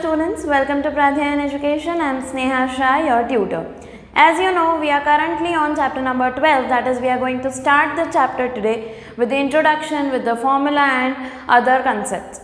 students, welcome to Pradhyayan Education. I am Sneha Shah, your tutor. As you know, we are currently on chapter number 12, that is we are going to start the chapter today with the introduction, with the formula and other concepts.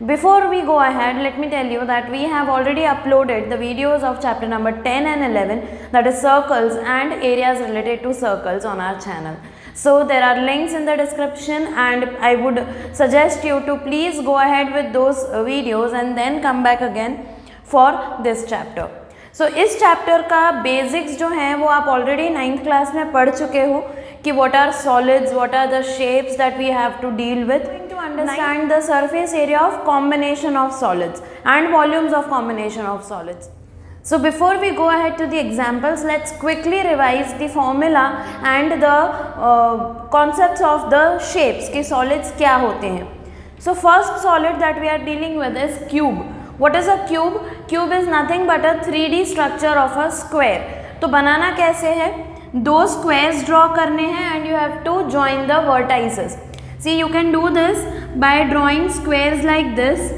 Before we go ahead, let me tell you that we have already uploaded the videos of chapter number 10 and 11, that is circles and areas related to circles on our channel. So there are links in the description and I would suggest you to please go ahead with those videos and then come back again for this chapter. So इस chapter का basics जो हैं वो आप already 9th class में पढ़ चुके हो कि what are solids, what are the shapes that we have to deal with. To understand the surface area of combination of solids and volumes of combination of solids. So before we go ahead to the examples, let's quickly revise the formula and the concepts of the shapes कि solids क्या होते हैं. So first solid that we are dealing with is cube. What is a cube? Cube is nothing but a 3D structure of a square. तो बनाना कैसे है? दो squares draw करने हैं and you have to join the vertices. See, you can do this by drawing squares like this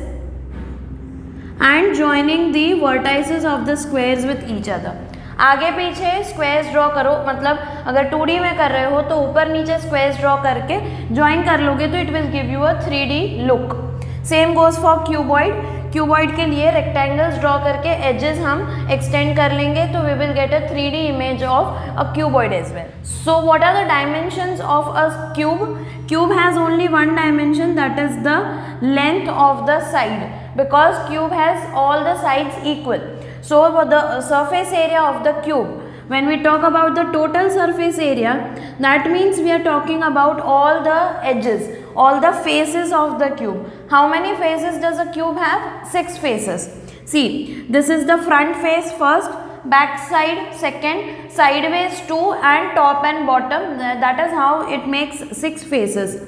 and joining the vertices of the squares with each other. आगे पीछे squares draw करो, मतलब अगर 2D में कर रहे हो तो ऊपर नीचे squares draw करके join कर लोगे तो it will give you a 3D look. Same goes for cuboid. Cuboid के लिए rectangles draw करके edges हम extend कर लेंगे तो we will get a 3D image of a cuboid as well. So what are the dimensions of a cube? Cube has only one dimension, that is the length of the side, because cube has all the sides equal. So the surface area of the cube, when we talk about the total surface area, that means we are talking about all the edges, all the faces of the cube. How many faces does a cube have? 6 faces. See, this is the front face first, back side second, sideways 2 and top and bottom. That is how it makes 6 faces.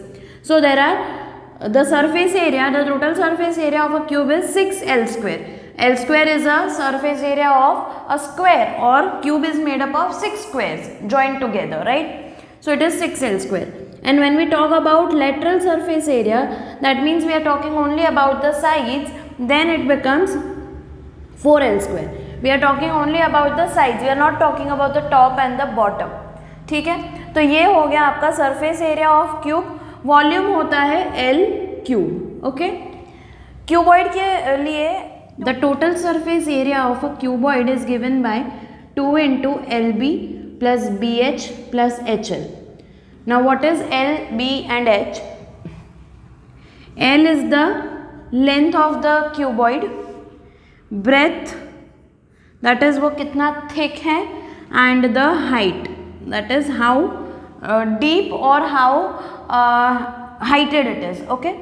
So there are the surface area, the total surface area of a cube is 6L square. L square is a surface area of a square, or cube is made up of 6 squares joined together, right? So it is 6L square. And when we talk about lateral surface area, that means we are talking only about the sides, then it becomes 4L square. We are talking only about the sides, we are not talking about the top and the bottom. ठीक है, तो ये हो गया आपका surface area of cube. Volume होता है L cube. Okay, cuboid के लिए the total surface area of a cuboid is given by 2 into LB plus BH plus HL. Now what is L, B and H? L is the length of the cuboid, breadth, that is वो कितना thick है, and the height, that is how deep or how heighted it is. Okay.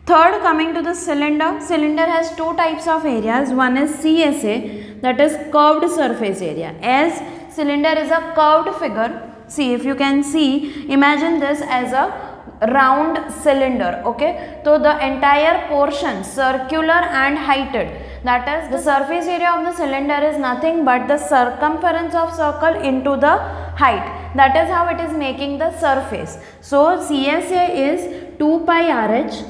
Third, coming to the cylinder. Cylinder has 2 types of areas. One is CSA, that is curved surface area. As cylinder is a curved figure, see, if you can see, imagine this as a round cylinder. Okay, so the entire portion circular and heighted, that is the surface area of the cylinder is nothing but the circumference of circle into the height. That is how it is making the surface. So CSA is 2 pi RH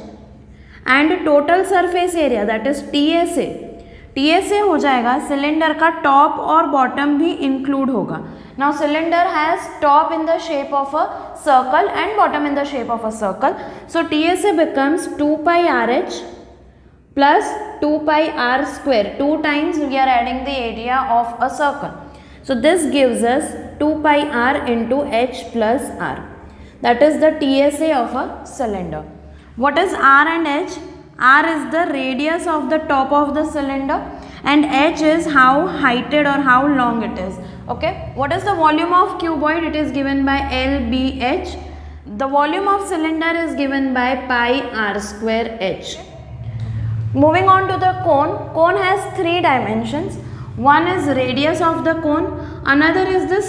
and total surface area, that is TSA. TSA हो जाएगा cylinder का top और bottom भी include होगा. Now cylinder has top in the shape of a circle and bottom in the shape of a circle. So TSA becomes 2 pi RH plus 2 pi R square. 2 times we are adding the area of a circle. So this gives us 2 pi R into H plus R. That is the TSA of a cylinder. What is R and H? R is the radius of the top of the cylinder and H is how heighted or how long it is. Okay. What is the volume of cuboid? It is given by LBH. The volume of cylinder is given by pi R square H. Moving on to the cone. Cone has 3 dimensions. One is radius of the cone, another is the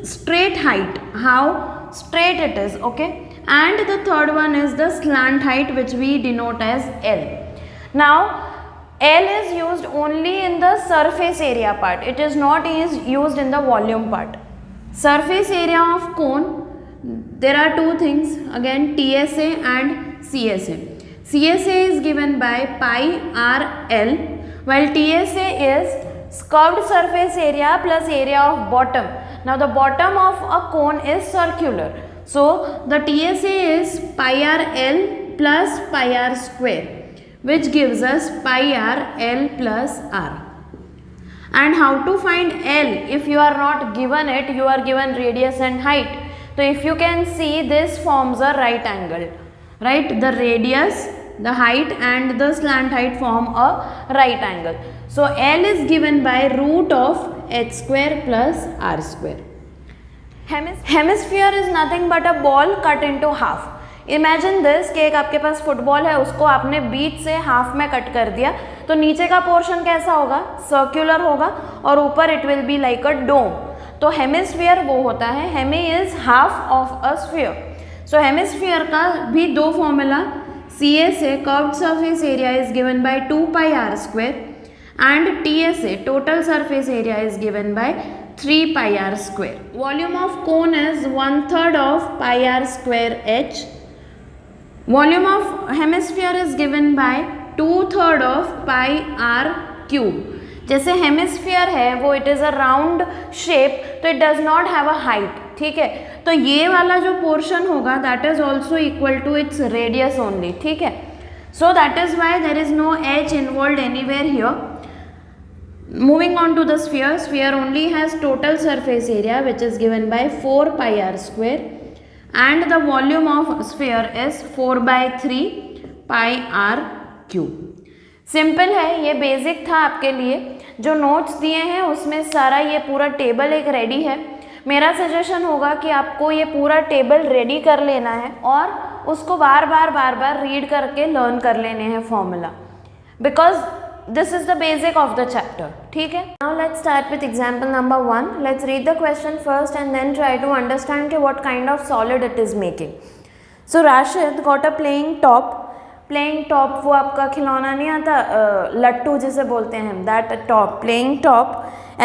straight height, how straight it is. Okay. And the third one is the slant height, which we denote as L. Now L is used only in the surface area part, it is not used in the volume part. Surface area of cone, there are 2 things, again TSA and CSA. CSA is given by pi RL, While TSA is curved surface area plus area of bottom. Now the bottom of a cone is circular. So the TSA is pi r L plus pi r square, which gives us pi r L plus r. And how to find L if you are not given it, you are given radius and height. So if you can see, this forms a right angle, right? The radius, the height and the slant height form a right angle. So L is given by root of h square plus r square. Hemisphere is nothing but a ball cut into half. Imagine this कि एक आपके पास football है, उसको आपने बीच से half में cut कर दिया, तो नीचे का पोर्शन कैसा होगा? सर्क्युलर होगा और ऊपर it will be like a dome. तो हेमिस्फीयर वो होता है, hemi is half of a sphere. So hemisphere का भी दो formula, CSA curved surface area is given by 2 pi r square and TSA total surface area is given by 3 pi r square. Volume of cone is 1/3 of pi r square h. Volume of hemisphere is given by 2/3 of pi r cube. जैसे hemisphere है वो it is a round shape, तो it does not have a height. ठीक है, तो ये वाला जो पोर्शन होगा that is also equal to its radius only. ठीक है, so that is why there is no h involve anywhere here. Moving on to the sphere, sphere only has total surface area which is given by 4 pi r square and the volume of sphere is 4/3 pi r cube. Simple है, ये basic था आपके लिए. जो notes दिए हैं उसमें सारा ये पूरा टेबल एक रेडी है. मेरा सजेशन होगा कि आपको ये पूरा टेबल रेडी कर लेना है और उसको बार बार रीड करके लर्न कर लेने हैं formula, because this is the basic of the chapter. ठीक है, now let's start with example number 1. Let's read the question first and then try to understand कि what kind of solid it is making. So Rashid got a playing top. Playing top वो आपका खिलौना नहीं आता, लट्टू जिसे बोलते हैं, that top, playing top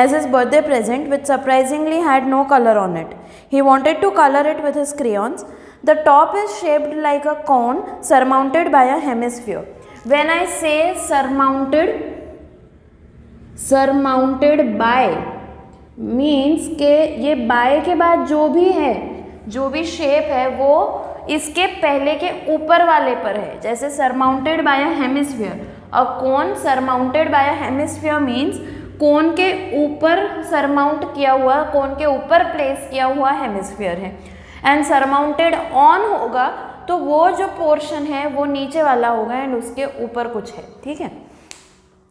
as his birthday present which surprisingly had no color on it. He wanted to color it with his crayons. The top is shaped like a cone surmounted by a hemisphere. When I say surmounted by means के ये by के बाद जो भी है, जो भी shape है वो इसके पहले के ऊपर वाले पर है. जैसे surmounted by a hemisphere, a cone surmounted by a hemisphere means कोन के ऊपर सरमाउंट किया हुआ, कोन के ऊपर प्लेस किया हुआ हेमिस्फीयर है. एंड सरमाउंटेड ऑन होगा तो वो जो पोर्शन है वो नीचे वाला होगा एंड उसके ऊपर कुछ है. ठीक है,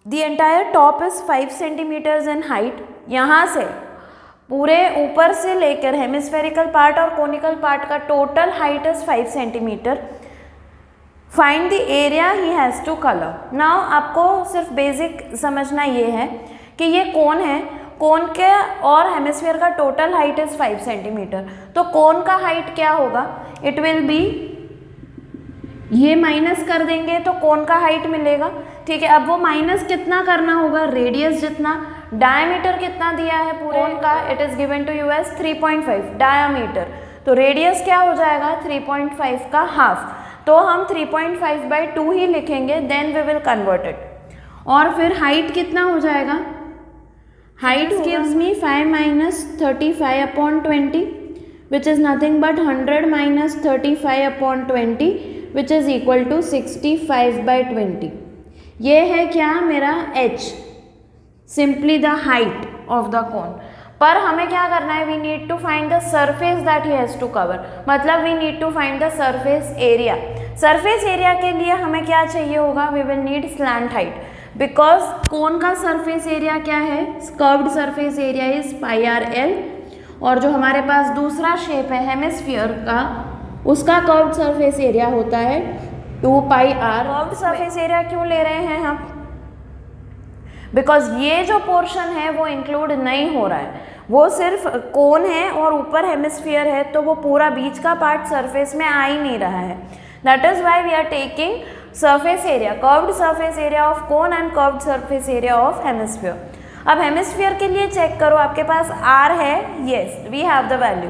the entire top is 5 centimetres in height. यहाँ से पूरे ऊपर से लेकर हेमिस्फेरिकल पार्ट और कोनिकल पार्ट का total height is 5 centimetre. Find the area he has to colour. Now आपको सिर्फ बेसिक समझना ये है कि ये कोन है, कोन के और हेमिस्फीयर का टोटल हाइट इज 5 सेंटीमीटर. तो कोन का हाइट क्या होगा? इट विल बी, ये माइनस कर देंगे तो कोन का हाइट मिलेगा. ठीक है, अब वो माइनस कितना करना होगा? रेडियस जितना. डायमीटर कितना दिया है पूरे कोन का? It is given to you as 3.5 diameter. तो रेडियस क्या हो जाएगा? 3.5 का हाफ. तो हम 3.5/2 ही लिखेंगे, then we will convert it. और फिर हाइट कितना हो जाएगा? Height gives me 5 - 35/20 which is nothing but 100 - 35/20 which is equal to 65/20. ये है क्या? मेरा h, simply the height of the cone. पर हमें क्या करना है? We need to find the surface that he has to cover. मतलब we need to find the surface area. Surface area के लिए हमें क्या चाहिए होगा? We will need slant height, because cone का सरफेस एरिया क्या है? Curved surface area is pi r l. और जो हमारे पास दूसरा शेप है हेमिस्फीयर का, उसका कर्व्ड सरफेस एरिया होता है 2 पाई आर. कर्व्ड सरफेस एरिया क्यों ले रहे हैं हम? बिकॉज ये जो पोर्शन है वो इंक्लूड नहीं हो रहा है, वो सिर्फ कोन है और ऊपर हेमिस्फीयर है, तो वो पूरा बीच का पार्ट सरफेस में आ ही नहीं रहा है. That is why we are taking surface area, curved surface area of cone and curved surface area of hemisphere. अब हेमिस्फीयर के लिए चेक करो, आपके पास r है, yes we have the value.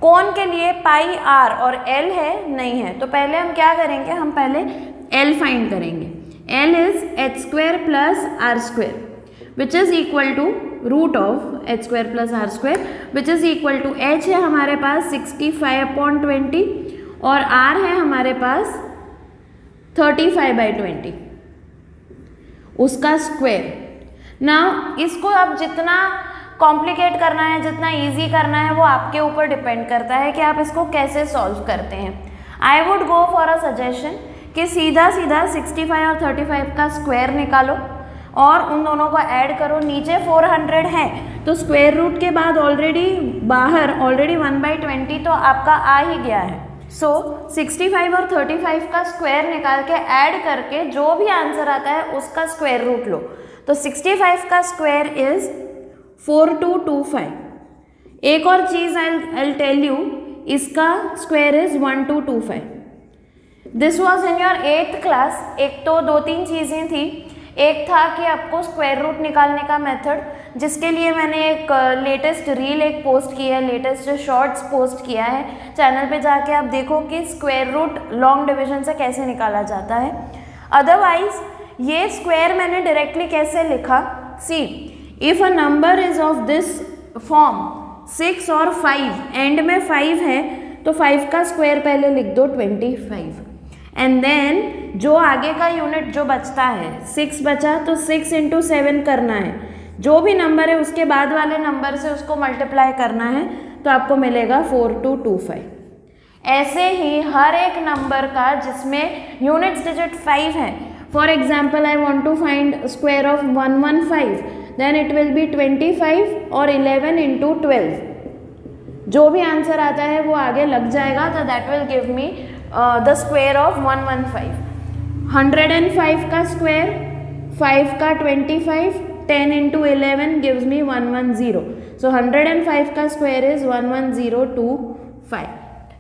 Cone के लिए पाई r और l है, नहीं है. तो पहले हम क्या करेंगे? हम पहले l फाइंड करेंगे. L is h square plus r square which is equal to root of h square plus r square which is equal to h है हमारे पास 65/20 और r है हमारे पास 35/20 उसका स्क्वायर। नाउ इसको अब जितना कॉम्प्लिकेट करना है, जितना इजी करना है, वो आपके ऊपर डिपेंड करता है कि आप इसको कैसे सॉल्व करते हैं। I would go for a suggestion कि सीधा सीधा 65 और 35 का स्क्वायर निकालो और उन दोनों को ऐड करो। नीचे 400 है तो स्क्वायर रूट के बाद ऑलरेडी बाहर ऑलरेडी 1/20 तो आपका आ ही गया है। सो 65 और 35 का स्क्वायर निकाल के ऐड करके जो भी आंसर आता है उसका स्क्वायर रूट लो। तो 65 का स्क्वायर इज 4225। एक और चीज़ आई टेल यू, इसका square is 1225। This was in your 8th class. एक तो 2-3 चीज़ें थी। एक था कि आपको स्क्वायर रूट निकालने का मेथड, जिसके लिए मैंने एक लेटेस्ट रील एक पोस्ट की है, लेटेस्ट शॉर्ट्स पोस्ट किया है। चैनल पे जाके आप देखो कि स्क्वायर रूट लॉन्ग डिवीजन से कैसे निकाला जाता है। अदरवाइज ये स्क्वायर मैंने डायरेक्टली कैसे लिखा, सी if a number is of this form 6 और 5, एंड में 5 है तो 5 का स्क्वायर पहले लिख दो 25, एंड देन जो आगे का यूनिट जो बचता है 6 बचा तो 6 × 7 करना है। जो भी नंबर है उसके बाद वाले नंबर से उसको मल्टीप्लाई करना है तो आपको मिलेगा 4225। ऐसे ही हर एक नंबर का जिसमें यूनिट्स डिजिट 5 है, for example I want to find square of 115, then it will be 25 और 11 × 12। जो भी आंसर आता है वो आगे लग जाएगा, तो that will give me the square of 115। 105 का स्क्वायर, 5 का 25, 10 × 11 gives me 110. So 105 का square is 11025.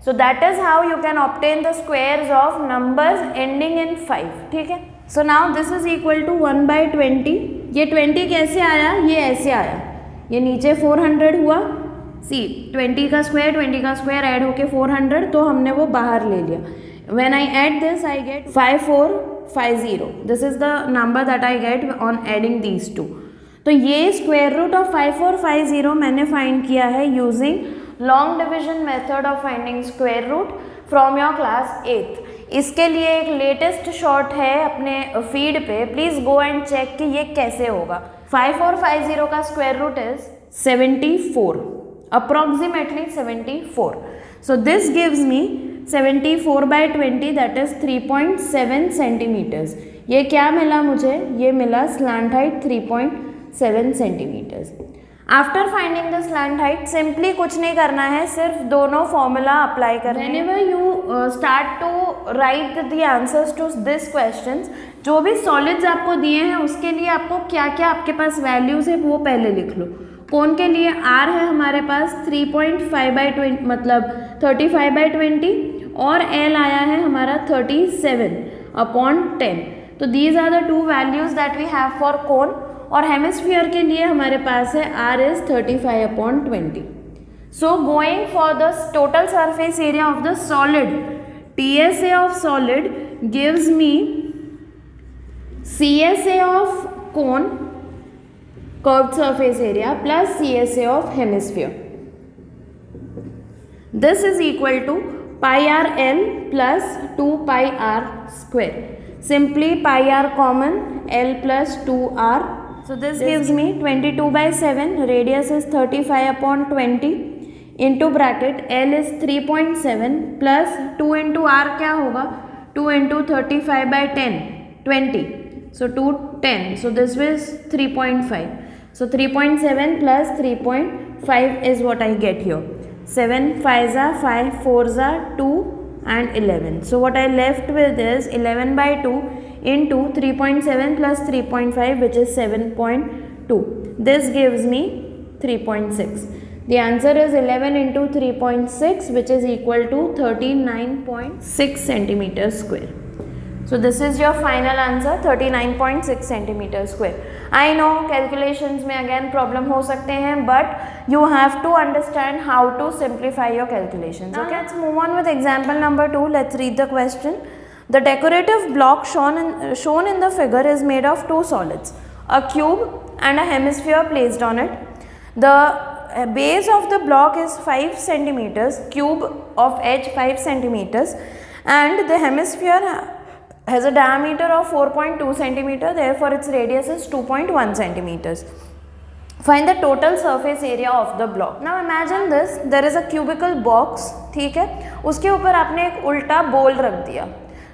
So that is how you can obtain the squares of numbers ending in 5. ठीक है? So now this is equal to 1/20. ये 20 कैसे आया? ये ऐसे आया। ये नीचे 400 हुआ। सी 20 का स्क्वायर ऐड होके 400, तो हमने वो बाहर ले लिया। When I add this, I get 5450. This is the number that I get on adding these two. तो ये स्क्वायर रूट ऑफ 5450 मैंने फाइंड किया है using long division method of finding square root from your class 8th। इसके लिए एक latest short है अपने फीड पे, प्लीज़ गो एंड चेक कि ये कैसे होगा। 5450 का square root is 74, approximately 74. So this gives me 74/20, that is 3.7 centimeters. ये क्या मिला मुझे? ये मिला slant height 3.7 centimeters. After finding the slant height simply कुछ नहीं करना है, सिर्फ दोनों फॉर्मूला अप्लाई करना है। Whenever you start to write the answers to this questions, जो भी सॉलिड्स आपको दिए हैं उसके लिए आपको क्या क्या आपके पास वैल्यूज है वो पहले लिख लो। कौन के लिए r है हमारे पास 3.5/20 मतलब 35/20, और l आया है हमारा 37/10। तो these are the two values that we have for cone. और हेमिस्फीयर के लिए हमारे पास है r is 35/20। So going for the total surface area of the solid, TSA of solid gives me CSA of cone curved surface area plus CSA of hemisphere. This is equal to pi r L plus 2 pi r square. Simply pi r common, L plus 2 r. So this gives me 22/7. Radius is 35/20 into bracket L is 3.7 plus 2 into r क्या होगा? 2 into 35/10, 20. So 210. So this is 3.5. So 3.7 plus 3.5 is what I get here. 7 5s are 5, 4s are 2 and 11. So what I left with is 11/2 into 3.7 plus 3.5, which is 7.2. This gives me 3.6. The answer is 11 into 3.6, which is equal to 39.6 centimeters square. So this is your final answer, 39.6 centimeters square. I know calculations में again problem हो सकते हैं, but you have to understand how to simplify your calculations. Okay, let's move on with example number 2. Let's read the question. The decorative block shown in the figure is made of two solids, a cube and a hemisphere placed on it. The base of the block is 5 centimeters, cube of edge 5 centimeters, and the hemisphere has a diameter of 4.2 centimeter, therefore its radius is 2.1 centimeters. Find the total surface area of the block. Now imagine this, there is a cubical box, ठीक है, उसके ऊपर आपने एक उल्टा ball रख दिया,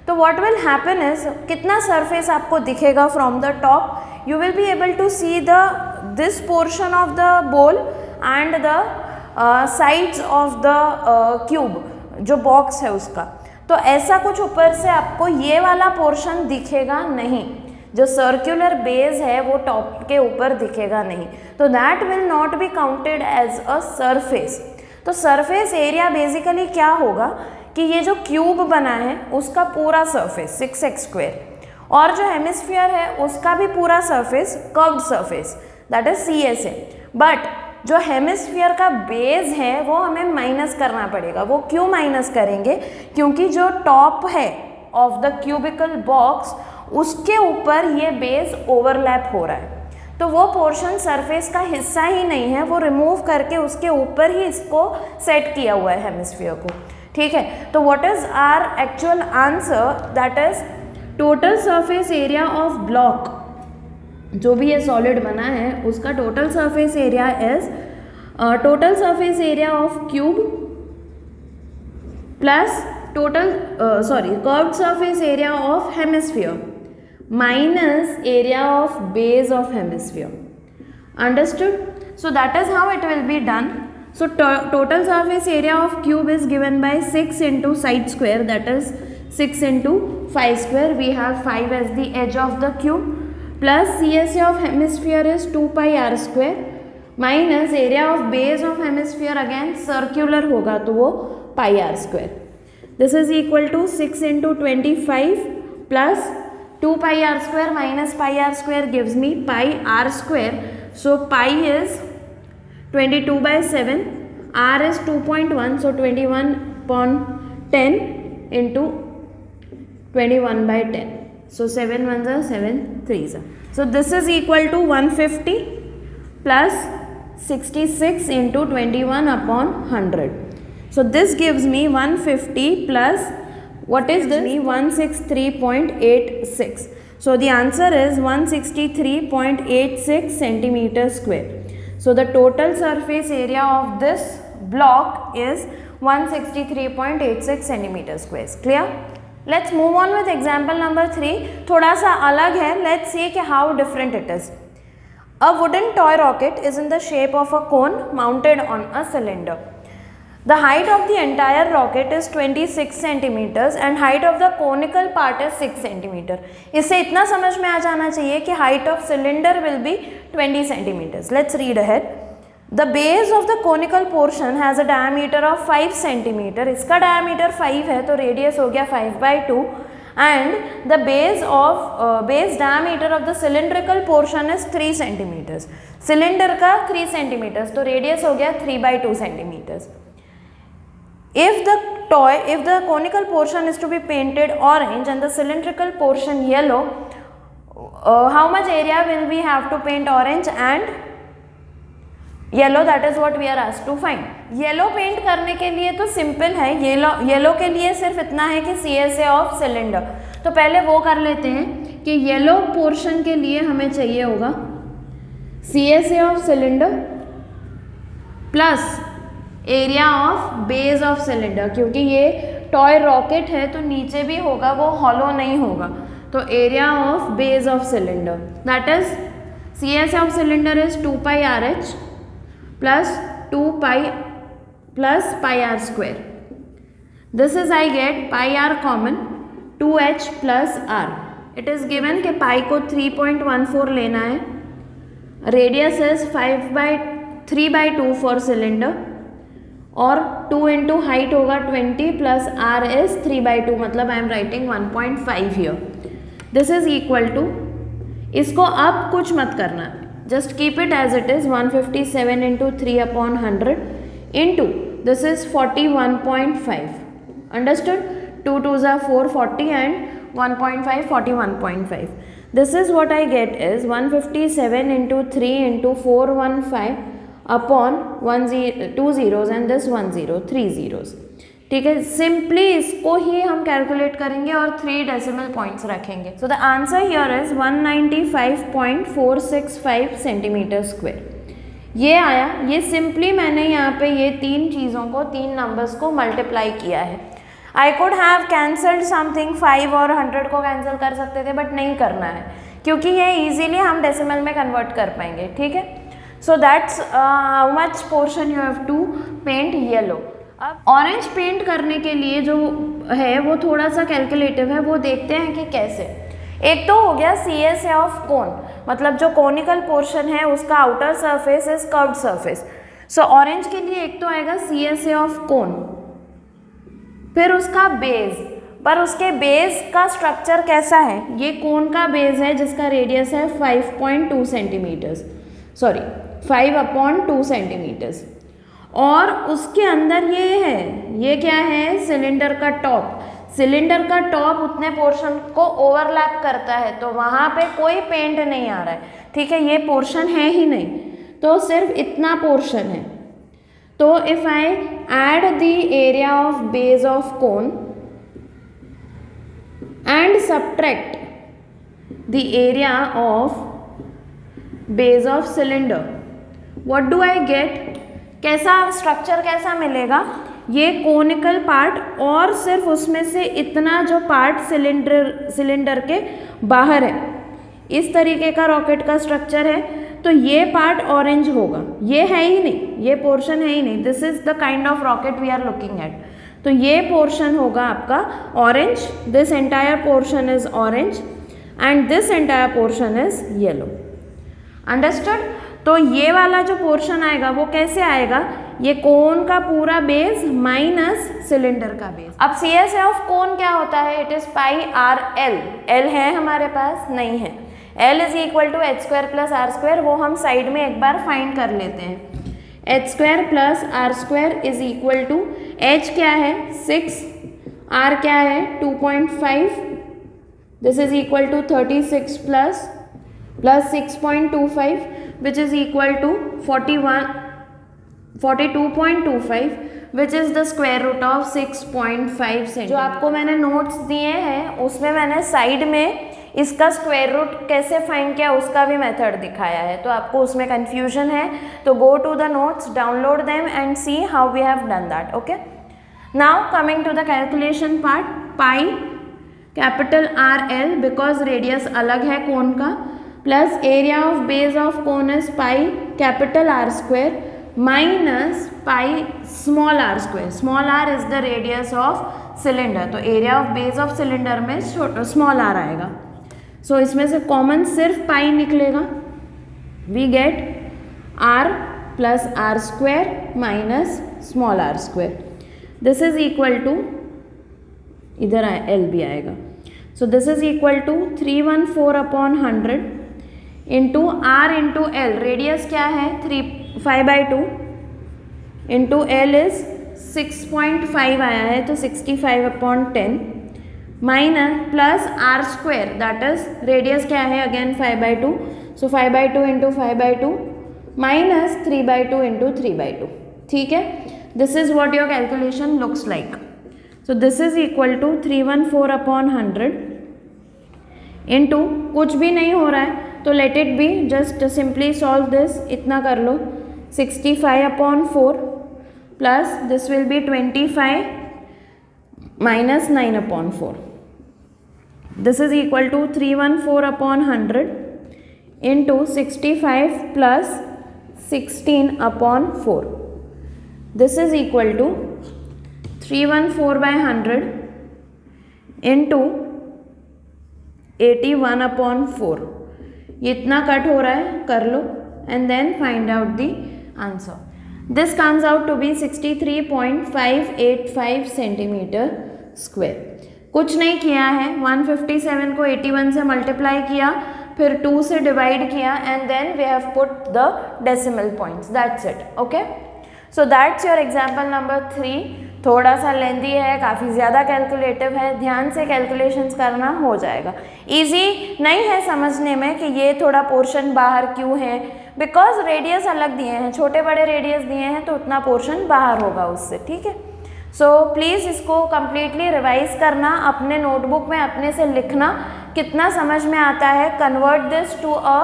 तो what will happen is कितना surface आपको दिखेगा from the top, you will be able to see this portion of the ball and the sides of the cube, जो box है उसका, तो ऐसा कुछ ऊपर से आपको ये वाला पोर्शन दिखेगा नहीं, जो सर्कुलर बेस है वो टॉप के ऊपर दिखेगा नहीं, तो that will not be counted as a surface. तो सरफेस एरिया बेसिकली क्या होगा कि ये जो क्यूब बना है उसका पूरा सरफेस 6x², और जो हेमिस्फीयर है उसका भी पूरा surface curved surface, that is CSA. But जो हेमिस्फीयर का बेस है वो हमें माइनस करना पड़ेगा. वो क्यों माइनस करेंगे? क्योंकि जो टॉप है ऑफ द क्यूबिकल बॉक्स उसके ऊपर ये बेस ओवरलैप हो रहा है, तो वो पोर्शन सरफेस का हिस्सा ही नहीं है, वो रिमूव करके उसके ऊपर ही इसको सेट किया हुआ है हेमिस्फीयर को. ठीक है, तो what is our actual answer? That is total surface area of block, जो भी ये सॉलिड बना है उसका total surface area is total surface area of cube plus curved surface area of hemisphere minus area of base of hemisphere. Understood? So that is how it will be done. So total surface area of cube is given by 6 into side square, that is 6 into 5 square. We have 5 as the edge of the cube, plus CSA of hemisphere is 2 pi r square minus area of base of hemisphere, again circular होगा तो वो pi r square. This is equal to 6 into 25 plus 2 pi r square minus pi r square gives me pi r square. So pi is 22 by 7, r is 2.1, so 21 upon 10 into 21 by 10. So 7 ones are 7 threes are. So this is equal to 150 plus 66 into 21 upon 100. So this gives me 150 plus what is this? 163.86. So the answer is 163.86 centimeter square. So the total surface area of this block is 163.86 centimeter square. Clear? Let's move on with example number 3. थोड़ा सा अलग है. Let's see कि how different it is. A wooden toy rocket is in the shape of a cone mounted on a cylinder. The height of the entire rocket is 26 centimeters and height of the conical part is 6 centimeter. इससे इतना समझ में आ जाना चाहिए कि height of cylinder will be 20 centimeters. Let's read ahead. The base of the conical portion has a diameter of 5 centimeter. इसका diameter 5 है तो radius हो गया 5/2 and the base diameter of the cylindrical portion is 3 centimeters. Cylinder का 3 centimeters तो radius हो गया 3/2 centimeters. If the conical portion is to be painted orange and the cylindrical portion yellow, how much area will we have to paint orange and yellow? That is what we are asked to find. Yellow paint करने के लिए तो simple है, yellow के लिए सिर्फ इतना है कि CSA of cylinder. तो पहले वो कर लेते हैं कि yellow portion के लिए हमें चाहिए होगा CSA of cylinder plus area of base of cylinder, क्योंकि ये टॉय रॉकेट है तो नीचे भी होगा, वो हॉलो नहीं होगा, तो area of base of cylinder that is CSA of cylinder is 2 pi RH plus 2 pi plus pi r square. This is I get pi r common 2h plus r. It is given कि pi को 3.14 लेना है, radius is 3/2 for cylinder और 2 into height होगा 20 plus r is 3/2, मतलब I am writing 1.5 here. This is equal to, इसको अब कुछ मत करना, just keep it as it is 157 into 3/100 into this is 41.5. Understood? 2 2s are 4, 40 and 1.5 41.5. This is what I get is 157 into 3 into 415 upon 2 zeros and this 1 zero 3 zeros. ठीक है, simply इसको ही हम calculate करेंगे और 3 डेसिमल पॉइंट्स रखेंगे. So the answer here is 195.465 centimetre square. ये आया. ये सिंपली मैंने यहाँ पे ये 3 चीज़ों को 3 नंबर्स को मल्टीप्लाई किया है. I could have cancelled something, 5 और 100 को कैंसिल कर सकते थे, बट नहीं करना है क्योंकि ये इजीली हम डेसिमल में कन्वर्ट कर पाएंगे. ठीक है, so that's how much portion you have to paint yellow. अब ऑरेंज पेंट करने के लिए जो है वो थोड़ा सा कैलकुलेटिव है, वो देखते हैं कि कैसे. एक तो हो गया CSA ऑफ कोन, मतलब जो कोनिकल पोर्शन है उसका outer surface is curved surface. So orange के लिए एक तो आएगा CSA ऑफ कोन, फिर उसका बेस. पर उसके बेस का स्ट्रक्चर कैसा है? ये कोन का बेस है जिसका रेडियस है 5.2 सेंटीमीटर्स, सॉरी 5/2 सेंटीमीटर्स. और उसके अंदर ये है, ये क्या है? सिलेंडर का टॉप. सिलेंडर का टॉप उतने पोर्शन को ओवरलैप करता है, तो वहाँ पे कोई पेंट नहीं आ रहा है. ठीक है, ये पोर्शन है ही नहीं, तो सिर्फ इतना पोर्शन है. तो if I add the area of base of cone and subtract the area of base of cylinder, what do I get? कैसा स्ट्रक्चर कैसा मिलेगा? ये कोनिकल पार्ट और सिर्फ उसमें से इतना जो पार्ट सिलेंडर के बाहर है, इस तरीके का रॉकेट का स्ट्रक्चर है. तो ये पार्ट ऑरेंज होगा, ये है ही नहीं, ये पोर्शन है ही नहीं. This is the kind of rocket we are looking at. तो ये पोर्शन होगा आपका orange. This entire portion is orange and this entire portion is yellow. Understood? तो ये वाला जो पोर्शन आएगा वो कैसे आएगा? ये कोन का पूरा बेस माइनस सिलेंडर का बेस. अब CSA ऑफ कोन क्या होता है? It is pi r l. L है हमारे पास? नहीं है. L is equal to h square plus r square. वो हम साइड में एक बार फाइंड कर लेते हैं. h square plus r square is equal to h क्या है? 6, r क्या है? 2.5. This is equal to 36 plus 6.25 which is equal to 42.25 which is the square root of 6.5 centimetre. जो आपको मैंने नोट्स दिए हैं उसमें मैंने साइड में इसका स्क्वायर रूट कैसे फाइंड किया उसका भी मेथड दिखाया है. तो आपको उसमें कंफ्यूजन है तो go to the notes, download them and see how we have done that. Okay, now coming to the calculation part. Pi capital RL because radius अलग है कोन का, plus area of base of cone is pi capital R square minus pi small r square. Small r is the radius of cylinder. तो area of base of cylinder में small r आएगा. So इसमें से common सिर्फ pi निकलेगा. We get r plus r square minus small r square. This is equal to, इधर l भी आएगा. So this is equal to 314/100 into r into l. Radius क्या है? 5/2 इंटू एल इज 6.5 आया है तो 65/10 minus plus r square that is radius क्या है? Again 5/2. So 5/2 into 5/2 minus 3/2 into 3/2. ठीक है, this is what your calculation looks like. So this is equal to 314/100 into, कुछ भी नहीं हो रहा है तो let it be, just simply solve this. इतना कर लो, 65/4 plus this will be 25 minus 9/4. This is equal to 314/100 into 65 plus 16/4. This is equal to 314/100 into 81/4. ये इतना कट हो रहा है, कर लो and then find out the answer. This comes out to be 63.585 centimetre square. कुछ नहीं किया है, 157 को 81 से मल्टीप्लाई किया, फिर 2 से डिवाइड किया and then we have put the decimal points. That's it. Okay, so that's your example number 3. थोड़ा सा लेंदी है, काफ़ी ज़्यादा कैलकुलेटिव है, ध्यान से कैलकुलेशंस करना हो जाएगा। इजी नहीं है समझने में कि ये थोड़ा पोर्शन बाहर क्यों है, बिकॉज रेडियस अलग दिए हैं, छोटे बड़े रेडियस दिए हैं तो उतना पोर्शन बाहर होगा उससे, ठीक है। सो प्लीज़ इसको कम्प्लीटली रिवाइज करना, अपने नोटबुक में अपने से लिखना कितना समझ में आता है, convert this to a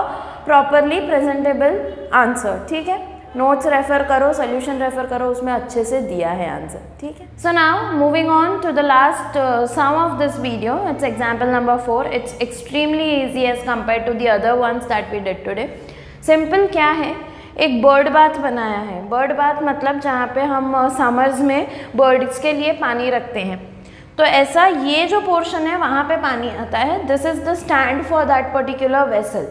properly presentable answer, ठीक है। नोट्स रेफर करो, सोल्यूशन रेफर करो, उसमें अच्छे से दिया है आंसर, ठीक है। So now moving on to the last sum of this video, it's example number 4। It's extremely easy as compare to the other ones that we did today. Simple क्या है, एक बर्ड बाथ बनाया है। Bird bath मतलब जहाँ पे हम summers में बर्ड्स के लिए पानी रखते हैं, तो ऐसा ये जो पोर्शन है वहाँ पे पानी आता है। This is the stand for that particular vessel.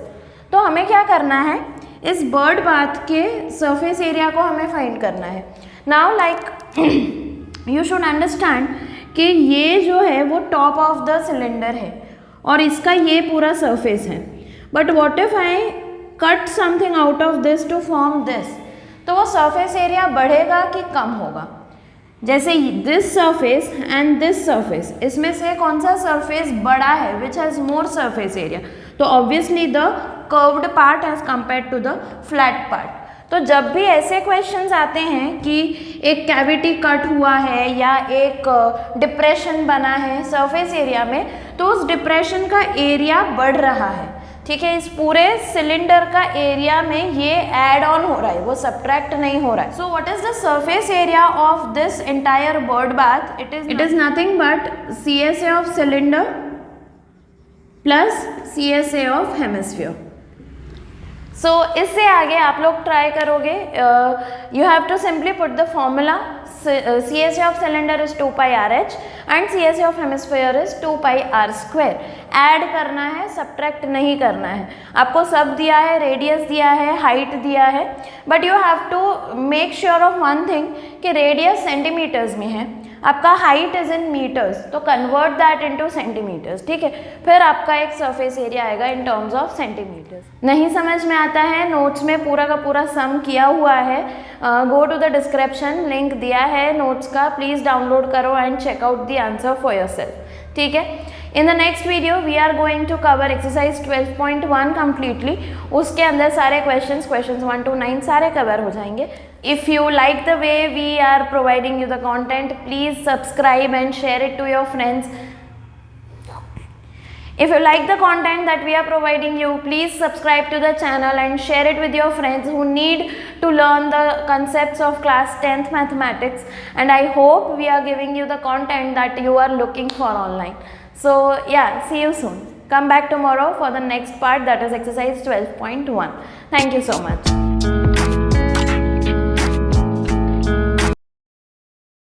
तो हमें क्या करना है, इस बर्ड बाथ के सरफेस एरिया को हमें फाइंड करना है। Now like you should understand कि ये जो है वो टॉप ऑफ द सिलेंडर है और इसका ये पूरा सरफेस है। But what if I cut something out of this to form this, तो वो सरफेस एरिया बढ़ेगा कि कम होगा। जैसे this surface and this surface, इसमें से कौन सा सरफेस बड़ा है, which has more surface area, तो obviously the curved part as compare to the flat part. तो जब भी ऐसे क्वेश्चंस आते हैं कि एक कैविटी कट हुआ है या एक डिप्रेशन बना है सरफेस एरिया में, तो उस डिप्रेशन का एरिया बढ़ रहा है, ठीक है। इस पूरे सिलेंडर का एरिया में ये ऐड ऑन हो रहा है, वो सब्ट्रैक्ट नहीं हो रहा है। So what is the surface area of this entire bird bath? It is nothing but CSA of cylinder plus CSA of hemisphere. So इससे आगे आप लोग ट्राई करोगे, you have to simply put the formula. CSA of cylinder is 2 pi RH and CSA of hemisphere is 2 pi R²। Add करना है, subtract नहीं करना है। आपको सब दिया है, रेडियस दिया है, हाइट दिया है, but you have to make sure of one thing कि रेडियस सेंटीमीटर्स में है, आपका हाइट इज इन मीटर्स, तो कन्वर्ट दैट इनटू सेंटीमीटर्स, ठीक है। फिर आपका एक सरफेस एरिया आएगा इन टर्म्स ऑफ सेंटीमीटर्स। नहीं समझ में आता है, नोट्स में पूरा का पूरा सम किया हुआ है, go to the description, link दिया है नोट्स का, प्लीज़ डाउनलोड करो and check out the answer for yourself, ठीक है। In the next video we are going to cover exercise 12.1 completely. उसके अंदर सारे क्वेश्चंस 1 to 9 सारे कवर हो जाएंगे। If you like the way we are providing you the content, please subscribe and share it to your friends. If you like the content that we are providing you, please subscribe to the channel and share it with your friends who need to learn the concepts of class 10th mathematics. And I hope we are giving you the content that you are looking for online. So yeah, see you soon. Come back tomorrow for the next part, that is exercise 12.1. Thank you so much.